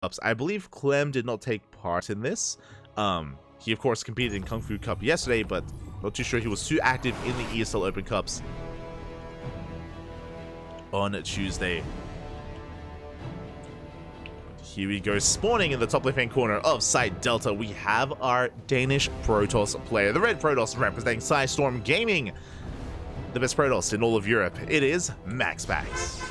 Cups. I believe Clem did not take part in this. He of course competed in Kung Fu Cup yesterday, but not too sure he was too active in the ESL Open Cups on Tuesday. Here we go, spawning in the top left-hand corner of Site Delta. We have our Danish Protoss player, the Red Protoss representing Storm Gaming, the best Protoss in all of Europe. It is MaxPax.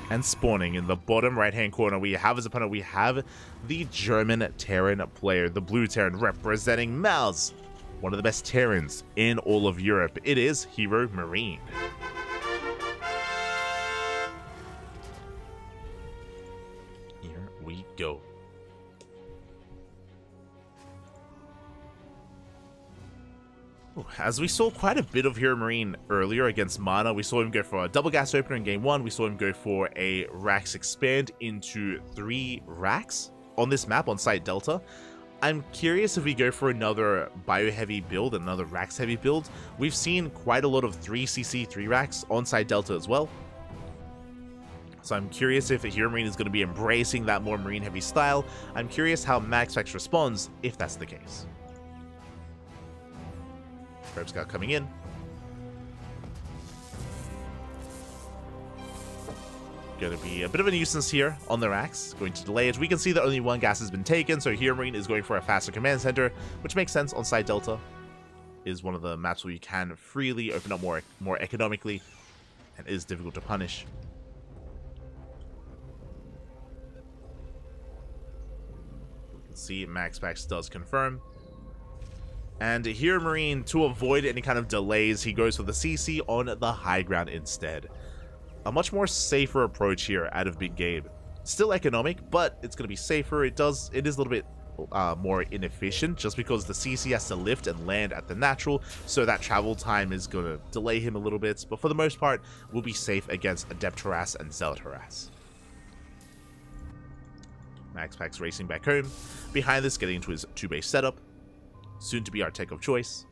And spawning in the bottom right-hand corner, we have as opponent, we have the German Terran player, the Blue Terran representing Maus, one of the best Terrans in all of Europe. It is HeRoMaRinE. Here we go. As we saw quite a bit of HeRoMaRinE earlier against Mana, we saw him go for a double gas opener in game 1, we saw him go for a Rax expand into 3 Rax on this map on Site Delta. I'm curious if we go for another bio-heavy build, another Rax-heavy build. We've seen quite a lot of 3cc 3 Rax on Site Delta as well. So I'm curious if HeRoMaRinE is going to be embracing that more marine-heavy style. I'm curious how MaxPax responds if that's the case. Probe Scout coming in. Going to be a bit of a nuisance here on the Rax. Going to delay it. We can see that only 1 gas has been taken, so HeRoMaRinE is going for a faster command center, which makes sense on Site Delta. Is one of the maps where you can freely open up more economically, and is difficult to punish. We can see MaxPax does confirm. And HeRoMaRinE, to avoid any kind of delays, he goes for the CC on the high ground instead. A much more safer approach here out of Big Gabe. Still economic, but it's going to be safer. It is a little bit more inefficient, just because the CC has to lift and land at the natural, so that travel time is going to delay him a little bit. But for the most part, we'll be safe against Adept Harass and Zealot Harass. MaxPax racing back home. Behind this, getting into his 2-base setup. Soon to be our tech of choice.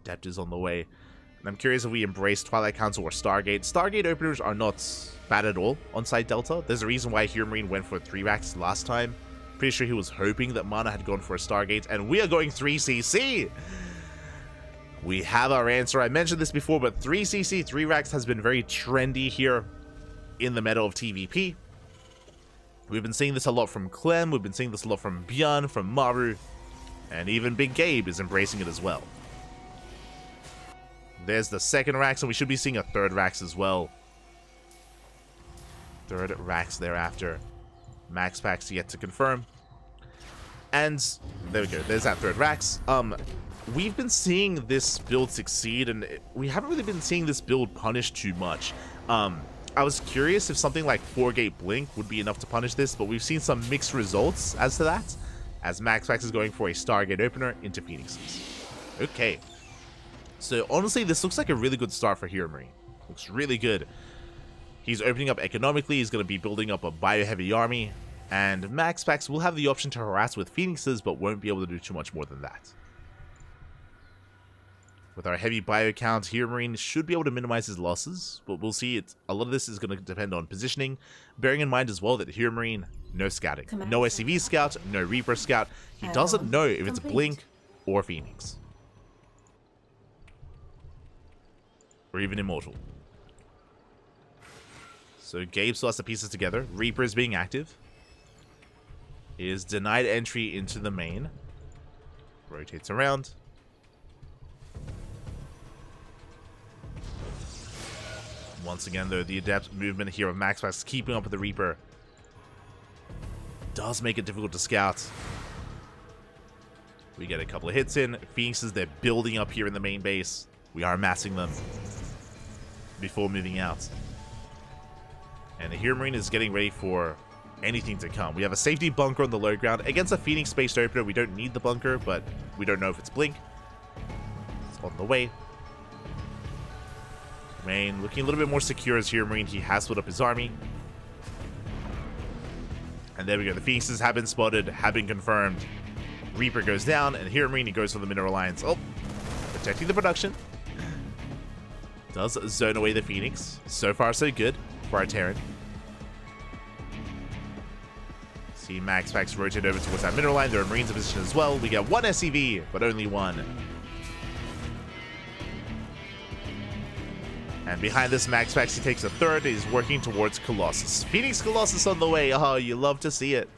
Adept is on the way. And I'm curious if we embrace Twilight Council or Stargate. Stargate openers are not bad at all on Site Delta. There's a reason why HeRoMaRinE went for 3 Rax last time. Pretty sure he was hoping that Mana had gone for a Stargate, and we are going 3cc! We have our answer. I mentioned this before, but 3cc 3 Rax has been very trendy here in the meta of TvP. We've been seeing this a lot from Clem, we've been seeing this a lot from Björn, from Maru, and even Big Gabe is embracing it as well. There's the 2nd Rax, and we should be seeing a 3rd Rax as well. 3rd Rax thereafter. MaxPax yet to confirm. And there we go. There's that 3rd Rax. We've been seeing this build succeed, and we haven't really been seeing this build punished too much. I was curious if something like 4-gate Blink would be enough to punish this, but we've seen some mixed results as to that, as MaxPax is going for a Stargate opener into Phoenixes. Okay. So honestly, this looks like a really good start for HeRoMaRinE. Looks really good. He's opening up economically, he's going to be building up a bio-heavy army, and MaxPax will have the option to harass with Phoenixes, but won't be able to do too much more than that. With our heavy bio count, HeRoMaRinE should be able to minimize his losses, but we'll see. A lot of this is going to depend on positioning, bearing in mind as well that HeRoMaRinE, no scouting. No SCV scout, no Reaper scout. He doesn't know if it's Blink or Phoenix. Or even Immortal. So Gabe still has the pieces together. Reaper is being active. Is denied entry into the main. Rotates around. Once again, though, the adept movement here of MaxPax keeping up with the Reaper does make it difficult to scout. We get a couple of hits in. Phoenixes, they're building up here in the main base. We are massing them before moving out. And the HeRoMaRinE is getting ready for anything to come. We have a safety bunker on the low ground. Against a Phoenix-based opener, we don't need the bunker, but we don't know if it's Blink. It's on the way. Main looking a little bit more secure as HeRoMaRinE. He has split up his army. And there we go. The Phoenixes have been spotted, have been confirmed. Reaper goes down, and HeRoMaRinE goes for the Mineral Alliance. Oh, protecting the production. Does zone away the Phoenix. So far, so good. for our Terran. See MaxPax rotate over towards that mineral line. There are Marines in position as well. We get one SCV, but only one. And behind this MaxPax, he takes a third. He's working towards Colossus. Phoenix Colossus on the way. Oh, you love to see it.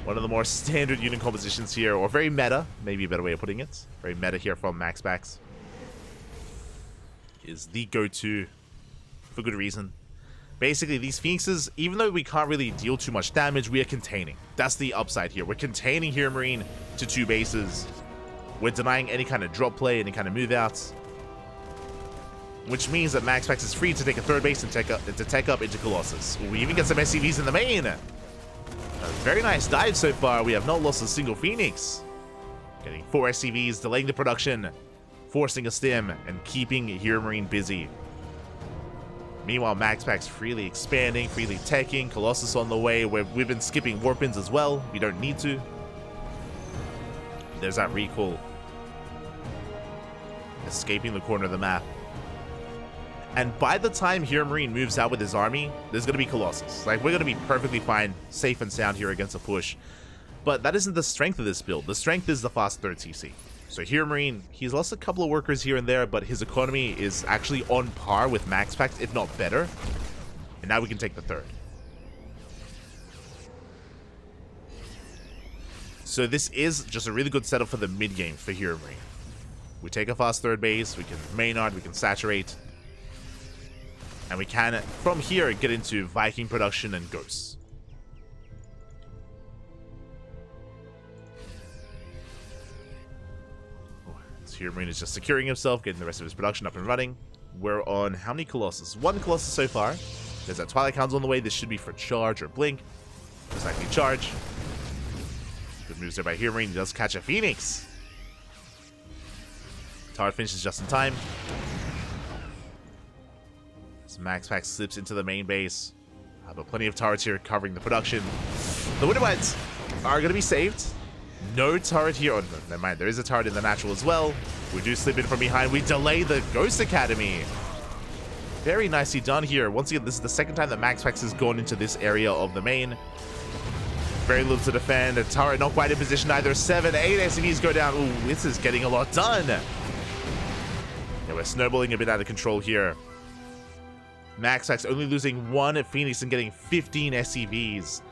One of the more standard unit compositions here, or very meta, maybe a better way of putting it. Very meta here from MaxPax. Is the go-to for good reason. Basically, these Phoenixes, even though we can't really deal too much damage, we are containing. That's the upside here. We're containing HeRoMaRinE to 2 bases. We're denying any kind of drop play, any kind of move outs. Which means that MaxPax is free to take a third base and tech up into Colossus. We even get some SCVs in the main. A very nice dive so far. We have not lost a single Phoenix. Getting 4 SCVs, delaying the production, forcing a stim, and keeping HeRoMaRinE busy. Meanwhile, MaxPax freely expanding, freely teching. Colossus on the way, where we've been skipping warp-ins as well. We don't need to. There's that recall. Escaping the corner of the map. And by the time HeRoMaRinE moves out with his army, there's going to be Colossus. Like, we're going to be perfectly fine, safe and sound here against a push. But that isn't the strength of this build. The strength is the fast third CC. So HeRoMaRinE, he's lost a couple of workers here and there, but his economy is actually on par with MaxPax, if not better. And now we can take the third. So this is just a really good setup for the mid game for HeRoMaRinE. We take a fast third base, we can Maynard, we can saturate. And we can, from here, get into Viking production and Ghosts. So HeRoMaRinE is just securing himself, getting the rest of his production up and running. We're on how many Colossus? 1 Colossus so far. There's that Twilight Hound's on the way. This should be for charge or blink. Most likely charge. Good moves there by HeRoMaRinE. He does catch a Phoenix. Turret finishes just in time. MaxPax slips into the main base. But plenty of turrets here covering the production. The Winterbites are going to be saved. No turret here. Oh, no, never mind. There is a turret in the natural as well. We do slip in from behind. We delay the Ghost Academy. Very nicely done here. Once again, this is the second time that MaxPax has gone into this area of the main. Very little to defend. A turret not quite in position either. 7, 8 SCVs go down. Ooh, this is getting a lot done. Yeah, we're snowballing a bit out of control here. MaxPax only losing 1 Phoenix and getting 15 SCVs.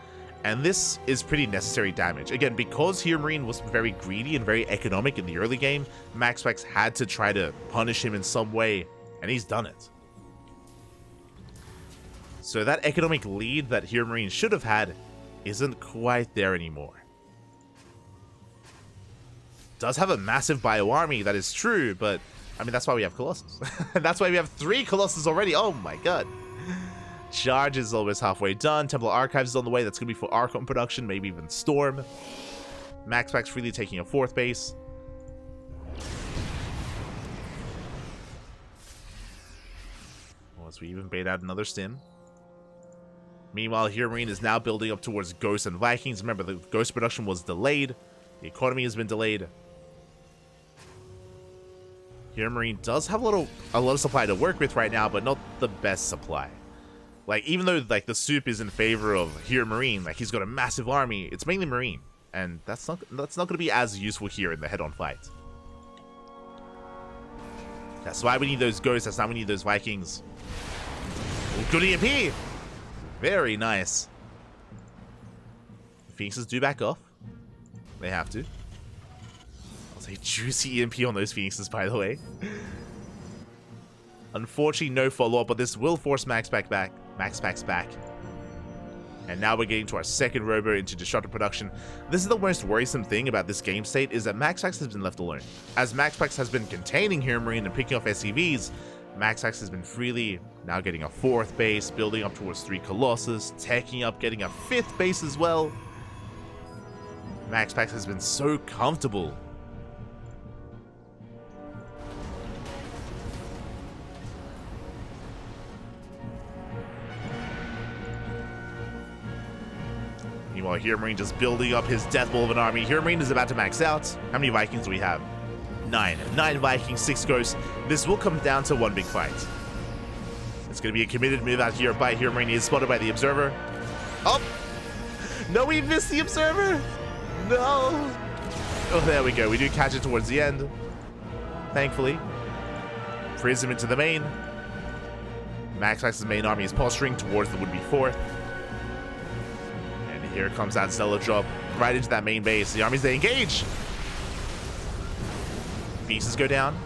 And this is pretty necessary damage. Again, because HeRoMaRinE was very greedy and very economic in the early game, MaxPax had to try to punish him in some way, and he's done it. So that economic lead that HeRoMaRinE should have had isn't quite there anymore. Does have a massive bio army, that is true, but I mean, that's why we have Colossus. That's why we have 3 Colossus already. Oh my god. Charge is almost halfway done. Templar Archives is on the way. That's going to be for Archon production, maybe even Storm. MaxPax freely taking a 4th base. Once we even bait out another stim. Meanwhile, HeRoMaRinE is now building up towards Ghosts and Vikings. Remember, the Ghost production was delayed. The economy has been delayed. HeRoMaRinE does have a lot of supply to work with right now, but not the best supply. Like, even though like the soup is in favor of HeRoMaRinE, like he's got a massive army, it's mainly Marine, and that's not going to be as useful here in the head-on fight. That's why we need those Ghosts. That's why we need those Vikings. Ooh, good EMP. Very nice. Phoenixes do back off. They have to. A juicy EMP on those Phoenixes, by the way. Unfortunately, no follow-up, but this will force MaxPax back. And now we're getting to our second robo into disruptive production. This is the most worrisome thing about this game state, is that MaxPax has been left alone. As MaxPax has been containing HeRoMaRinE and picking off SCVs, MaxPax has been freely now getting a 4th base, building up towards 3 Colossus, teching up, getting a 5th base as well. MaxPax has been so comfortable. Meanwhile, HeRoMaRinE just building up his death ball of an army. HeRoMaRinE is about to max out. How many Vikings do we have? 9. 9 Vikings, 6 Ghosts. This will come down to one big fight. It's going going to be a committed move out here by HeRoMaRinE. Is spotted by the Observer. Oh! No, we missed the Observer! No! Oh, there we go. We do catch it towards the end. Thankfully. Prism into the main. MaxPax's main army is posturing towards the would-be fourth. And here comes that Stellar drop right into that main base. The armies, they engage! Pieces go down.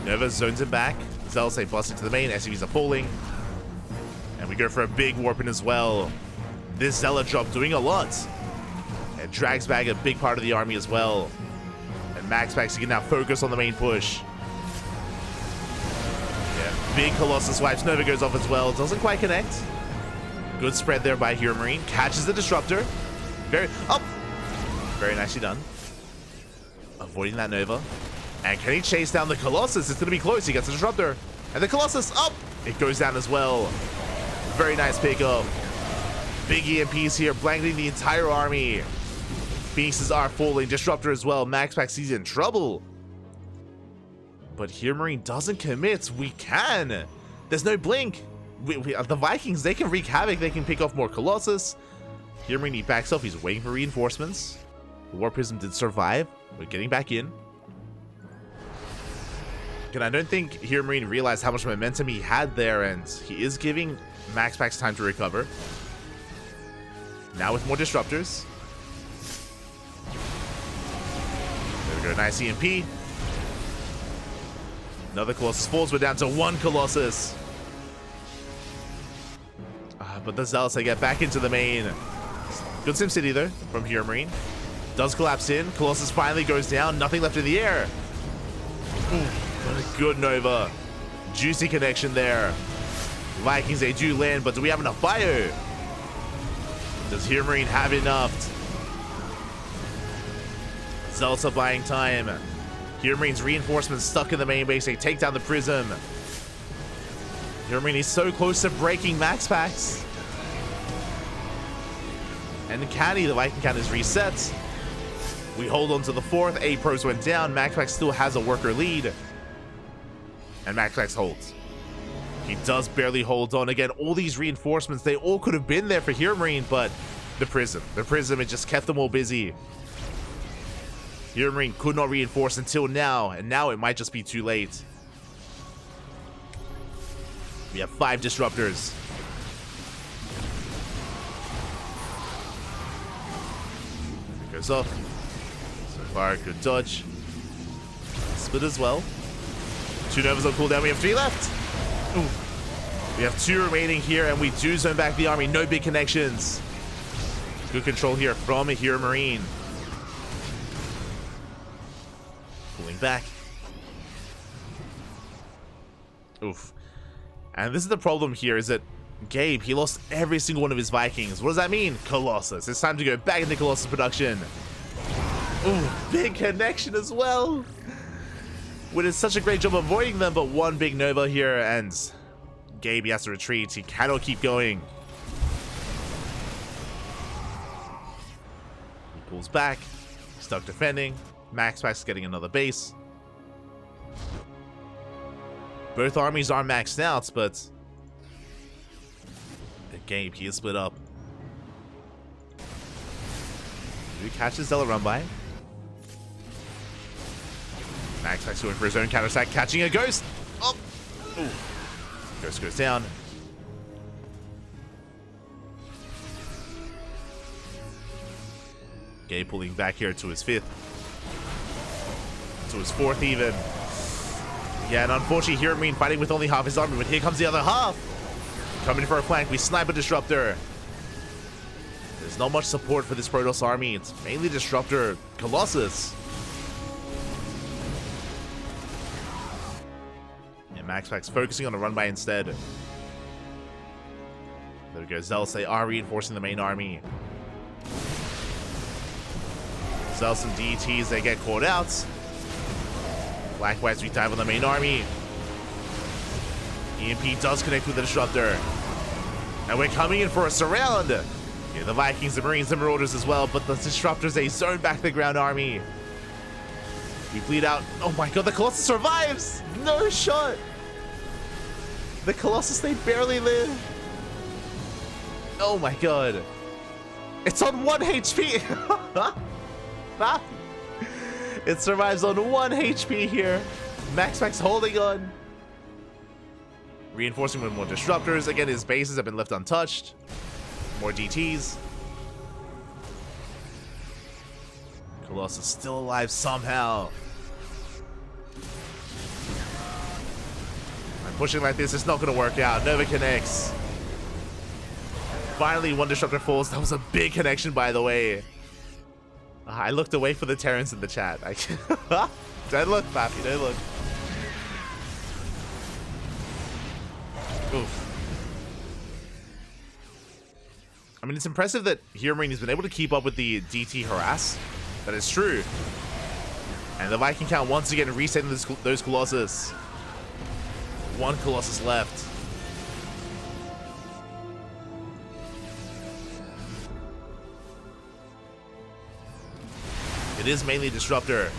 Nova zones him back. Zealots, they bust into the main. SCVs are falling. And we go for a big warping as well. This Zealot drop doing a lot. It drags back a big part of the army as well. And MaxPax, you can now focus on the main push. Yeah, big Colossus wipes. Nova goes off as well. Doesn't quite connect. Good spread there by HeRoMaRinE. Catches the Disruptor. Very nicely done. Avoiding that Nova. And can he chase down the Colossus? It's going to be close. He gets the Disruptor. And the Colossus, up! It goes down as well. Very nice pickup. Big EMPs here, blanketing the entire army. Pieces are falling. Disruptor as well. MaxPax is in trouble. But HeRoMaRinE doesn't commit. We can. There's no blink. The Vikings, they can wreak havoc. They can pick off more Colossus. HeRoMaRinE backs up. He's waiting for reinforcements. The War Prism did survive. We're getting back in. And I don't think HeRoMaRinE realized how much momentum he had there, and he is giving MaxPax time to recover. Now with more Disruptors. There we go, nice EMP. Another Colossus falls. We're down to one Colossus. But the Zealots, they get back into the main. Good SimCity though, from HeRoMaRinE. Does collapse in. Colossus finally goes down. Nothing left in the air. Ooh. What a good Nova. Juicy connection there. Vikings, they do land, but do we have enough bio? Does HeRoMaRinE have enough? Zealots are buying time. HeRoMaRINE's reinforcements stuck in the main base. They take down the Prism. HeRoMaRINE is so close to breaking MaxPax. And Canny, the Viking count is reset. We hold on to the fourth. 8 pros went down. MaxPax still has a worker lead. And MaxPax holds. He does barely hold on. Again, all these reinforcements, they all could have been there for HeRoMaRINE, but the Prism, it just kept them all busy. HeRoMaRINE could not reinforce until now, and now it might just be too late. We have 5 Disruptors. It goes off. So far, good dodge. Split as well. 2 Novas on cooldown. We have 3 left. Ooh. We have 2 remaining here, and we do zone back the army. No big connections. Good control here from HeRoMaRINE. Pulling back. Oof. And this is the problem here, is that Gabe, he lost every single one of his Vikings. What does that mean? Colossus. It's time to go back into Colossus production. Ooh, big connection as well. We did such a great job avoiding them, but one big Nova here, and Gabe, he has to retreat. He cannot keep going. He pulls back. Stuck defending. MaxPax getting another base. Both armies are maxed out, but Gabe, he is split up. Do we catch the Zealot run by? MaxPax going for his own counter-attack, catching a Ghost. Oh! Ooh. Ghost goes down. Gabe pulling back here to his 5th. To his 4th even. Yeah, and unfortunately HeRoMaRINE fighting with only half his army, but here comes the other half. Coming for a flank, we snipe a Disruptor. There's not much support for this Protoss army. It's mainly Disruptor, Colossus. And MaxPax focusing on a run by instead. There we go, Zealots, they are reinforcing the main army. Zealots and DETs, they get caught out. Black Whites, we dive on the main army. EMP does connect with the Disruptor. And we're coming in for a surround. Yeah, the Vikings, the Marines, the Marauders as well, but the Disruptors, they zone back the ground army. We bleed out. Oh my god, the Colossus survives! No shot! The Colossus, they barely live. Oh my god. It's on 1 HP. It survives on 1 HP here. MaxPax holding on. Reinforcing with more disruptors. Again, his bases have been left untouched. More DTs. Colossus still alive somehow. I'm pushing like this. It's not going to work out. Nova connects. Finally, 1 disruptor falls. That was a big connection, by the way. I looked away for the Terrans in the chat. Don't look, Pappy. Don't look. Oof. I mean, it's impressive that HeRoMaRinE has been able to keep up with the DT harass. That is true. And the Viking count once again resetting those Colossus. 1 Colossus left. It is mainly Disruptor.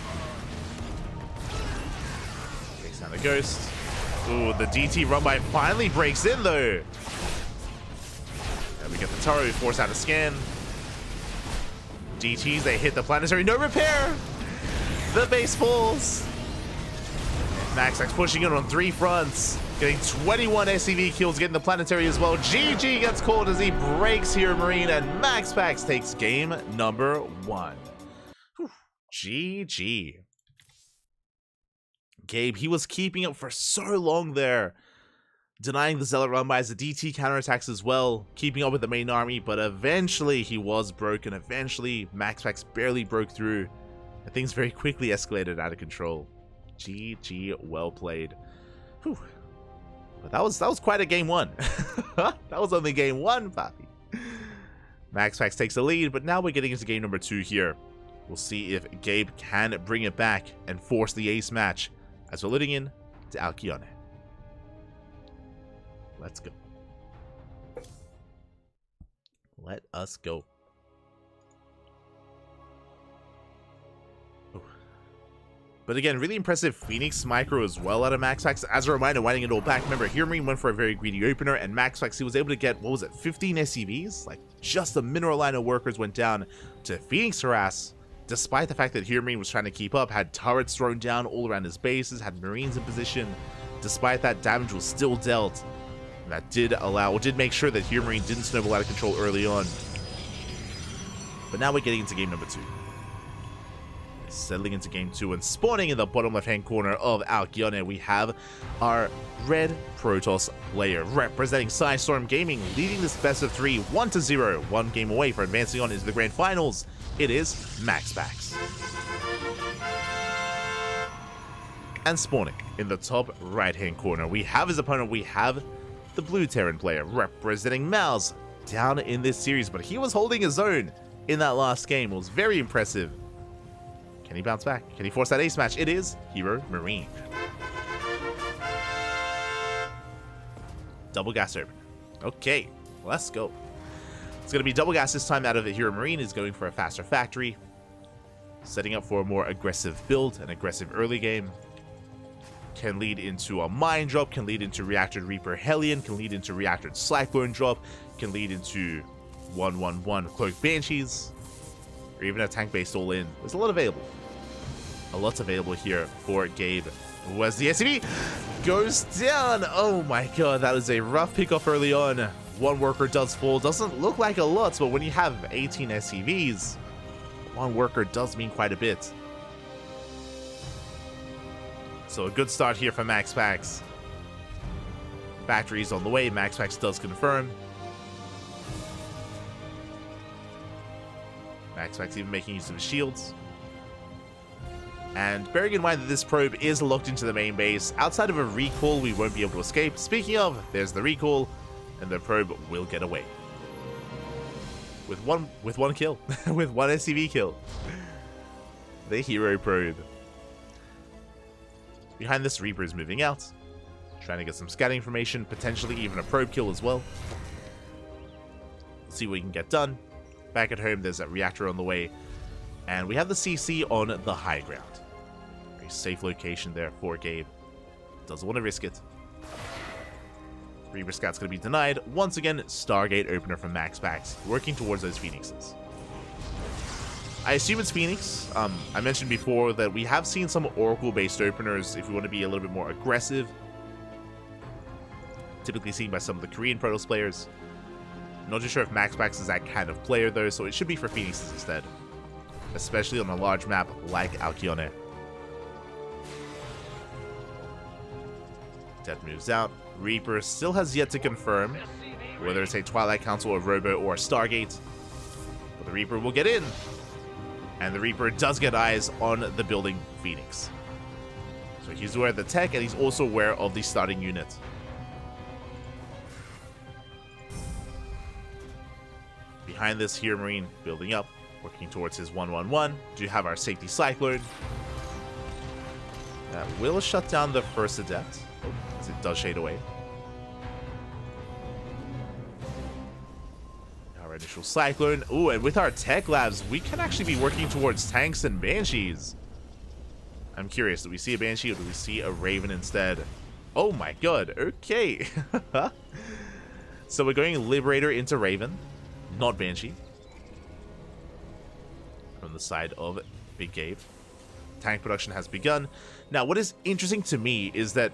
Takes down the Ghost. Ooh, the DT run by finally breaks in though. And we get the turret, we force out a scan. DTs, they hit the planetary, no repair! The base falls. MaxPax pushing in on 3 fronts. Getting 21 SCV kills, getting the planetary as well. GG gets called as he breaks HeRoMaRinE, and MaxPax takes game number 1. Whew. GG. Gabe, he was keeping up for so long there, denying the Zealot run bys, the DT counterattacks as well, keeping up with the main army, but eventually he was broken. Eventually, MaxPax barely broke through, and things very quickly escalated out of control. GG, well played. Whew. But that was quite a game 1. That was only game 1, Papi. MaxPax takes the lead, but now we're getting into game number 2 here. We'll see if Gabe can bring it back and force the ace match as we're loading in to Alkyone. Let's go. Let us go. Ooh. But again, really impressive Phoenix micro as well out of MaxPax. As a reminder, winding it all back, remember, HeRoMaRinE went for a very greedy opener, and MaxPax, he was able to get, what was it, 15 SCVs? Like, just the mineral line of workers went down to Phoenix harass. Despite the fact that HeRoMaRinE was trying to keep up, had turrets thrown down all around his bases, had Marines in position. Despite that, damage was still dealt. And that did make sure that HeRoMaRinE didn't snowball out of control early on. But now we're getting into game number 2. Settling into game 2 and spawning in the bottom left-hand corner of Alkyone, we have our red Protoss player representing Storm Gaming, leading this best of 3, 1-0, 1 game away for advancing on into the grand finals. It is MaxPax. And spawning in the top right-hand corner, we have his opponent, we have the blue Terran player representing Mouse down in this series, but he was holding his own in that last game. It was very impressive. Can he bounce back? Can he force that ace match? It is HeRoMaRinE. Double gas open. Okay, let's go. It's going to be double gas this time out of it. HeRoMaRinE is going for a faster factory, setting up for a more aggressive build, an aggressive early game. Can lead into a mine drop, can lead into reactored Reaper Hellion, can lead into reactored Cyclone drop, can lead into 1-1-1 Cloak Banshees, or even a tank-based all-in. There's a lot available. A lot available here for Gabe. Where's the SCV? Goes down! Oh my god, that is a rough pick-off early on. 1 worker does fall. Doesn't look like a lot, but when you have 18 SCVs, 1 worker does mean quite a bit. So a good start here for MaxPax. Factory's on the way. MaxPax does confirm. MaxPax even making use of his shields. And bearing in mind that this probe is locked into the main base, outside of a recall, we won't be able to escape. Speaking of, there's the recall, and the probe will get away. With one kill. With 1 SCV kill. The hero probe. Behind this, Reaper is moving out, trying to get some scouting information, potentially even a probe kill as well. See what we can get done. Back at home, there's a reactor on the way, and we have the CC on the high ground. Very safe location there for Gabe. Doesn't want to risk it. Reaper Scout's going to be denied. Once again, Stargate opener from MaxPax, working towards those Phoenixes. I assume it's Phoenix. I mentioned before that we have seen some Oracle-based openers if we want to be a little bit more aggressive. Typically seen by some of the Korean Protoss players. Not too sure if MaxPax is that kind of player though, so it should be for Phoenixes instead. Especially on a large map like Alkyone. Death moves out. Reaper still has yet to confirm whether it's a Twilight Council, a Robo, or a Stargate. But the Reaper will get in. And the Reaper does get eyes on the building Phoenix. So he's aware of the tech, and he's also aware of the starting unit. Behind this, HeRoMaRinE building up, working towards his 1-1-1. Do have our safety Cyclone. That will shut down the first Adept, as it does shade away. Our initial Cyclone. Ooh, and with our Tech Labs, we can actually be working towards tanks and Banshees. I'm curious, do we see a Banshee or do we see a Raven instead? Oh my god, okay. So we're going Liberator into Raven, not Banshee. From the side of Big Gabe. Tank production has begun. Now, what is interesting to me is that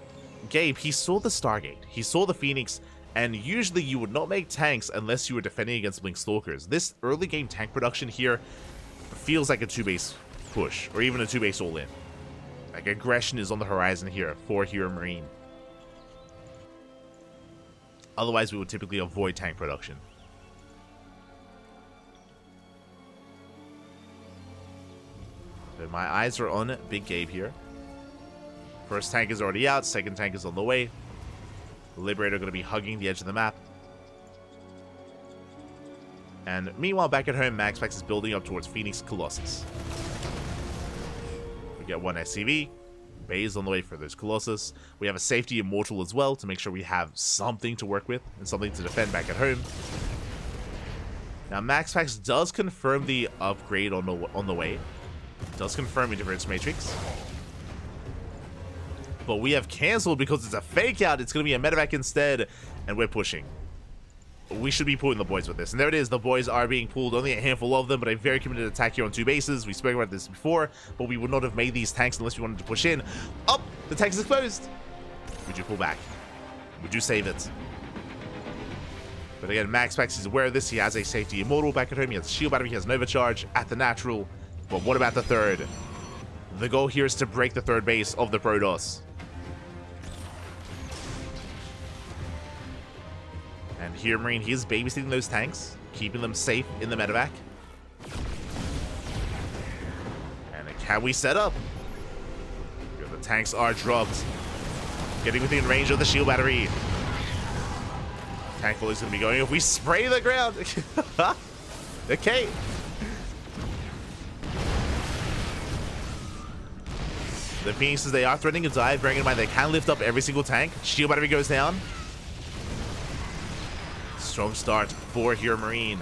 Gabe, he saw the Stargate, he saw the Phoenix, and usually you would not make tanks unless you were defending against Blink Stalkers. This early game tank production here feels like a 2-base push, or even a 2-base all-in. Like, aggression is on the horizon here for HeRoMaRinE. Otherwise, we would typically avoid tank production. But my eyes are on Big Gabe here. First tank is already out, second tank is on the way. Liberator going to be hugging the edge of the map. And meanwhile, back at home, MaxPax is building up towards Phoenix Colossus. We get one SCV. Bay's on the way for those Colossus. We have a safety Immortal as well to make sure we have something to work with and something to defend back at home. Now, MaxPax does confirm the upgrade on the way. Does confirm Interference Matrix. But we have cancelled because it's a fake out. It's going to be a medevac instead, and we're pushing. We should be pulling the boys with this. And there it is. The boys are being pulled. Only a handful of them, but a very committed attack here on 2 bases. We spoke about this before, but we would not have made these tanks unless we wanted to push in. Oh, the tank is exposed. Would you pull back? Would you save it? But again, MaxPax is aware of this. He has a safety Immortal back at home. He has a shield battery. He has Nova Charge at the natural. But what about the third? The goal here is to break the third base of the Protoss. And HeRoMaRinE, he is babysitting those tanks, keeping them safe in the medevac. And can we set up? The tanks are dropped. Getting within range of the shield battery. Tank volley is going to be going if we spray the ground. Okay. The Phoenixes, they are threatening a dive, bearing in mind they can lift up every single tank. Shield battery goes down. Strong start for HeRoMaRinE.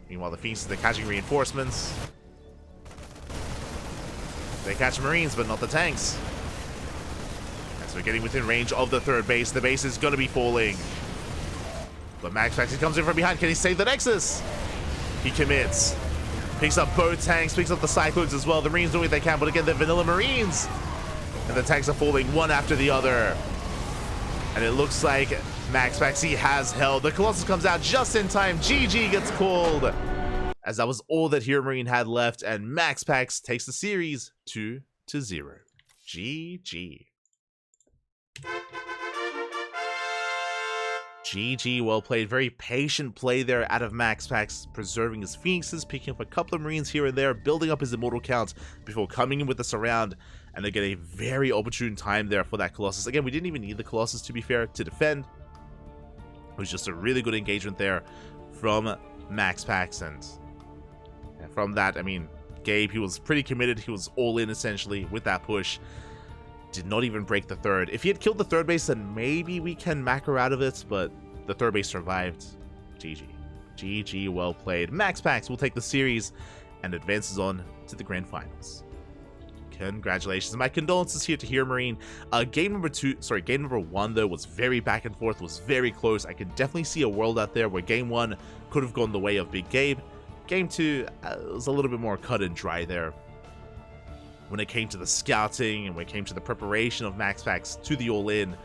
Meanwhile, the Phoenixes, they're catching reinforcements. They catch Marines, but not the tanks. And so we're getting within range of the third base. The base is going to be falling. But MaxPax comes in from behind. Can he save the Nexus? He commits. Picks up both tanks, picks up the Cyclones as well. The Marines doing what they can, but again, they're vanilla Marines. And the tanks are falling one after the other. And it looks like MaxPax, he has held. The Colossus comes out just in time. GG gets called. As that was all that HeRoMaRinE had left, and MaxPax takes the series 2-0. GG. GG, well played. Very patient play there out of MaxPax, preserving his Phoenixes, picking up a couple of Marines here and there, building up his Immortal count before coming in with the surround, and they get a very opportune time there for that Colossus. Again, we didn't even need the Colossus, to be fair, to defend. It was just a really good engagement there from MaxPax, and from that, I mean, Gabe, he was pretty committed. He was all in, essentially, with that push. Did not even break the third. If he had killed the third base, then maybe we can macro out of it, but the third base survived. GG. GG, well played. MaxPax will take the series and advances on to the grand finals. Congratulations. My condolences here to HeRoMaRinE. Game number 1 though was very back and forth, was very close. I could definitely see a world out there where game 1 could have gone the way of Big Gabe. Game 2 was a little bit more cut and dry there. When it came to the scouting and when it came to the preparation of MaxPax to the all-in,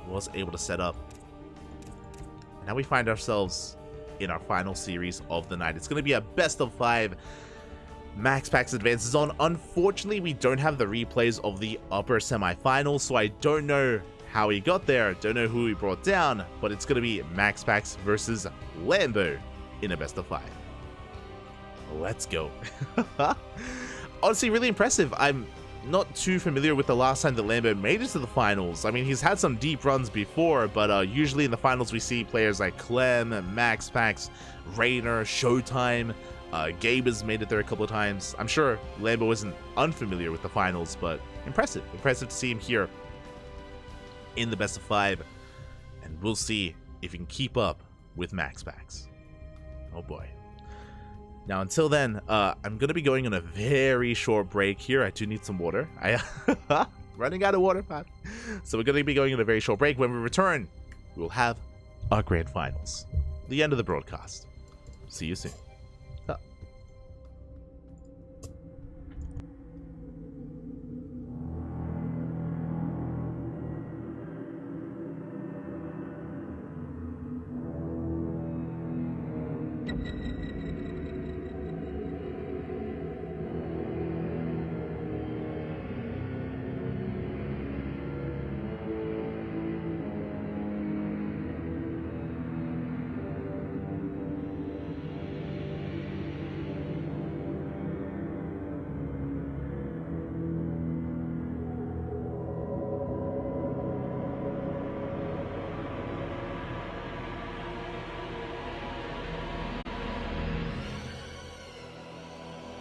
was able to set up. And now we find ourselves in our final series of the night. It's going to be a best of 5. MaxPax advances on. Unfortunately, we don't have the replays of the upper semifinals, so I don't know how he got there. Don't know who he brought down, but it's going to be MaxPax versus Lambo in a best of 5. Let's go. Honestly, really impressive. I'm not too familiar with the last time that Lambo made it to the finals. I mean, he's had some deep runs before, but usually in the finals we see players like Clem, MaxPax, Rainer, Showtime. Gabe has made it there a couple of times. I'm sure Lambo isn't unfamiliar with the finals, but impressive. Impressive to see him here in the best of 5. And we'll see if he can keep up with MaxPax. Oh boy. Now, until then, I'm going to be going on a very short break here. I do need some water. Running out of water, Pat. So we're going to be going on a very short break. When we return, we'll have our grand finals. The end of the broadcast. See you soon.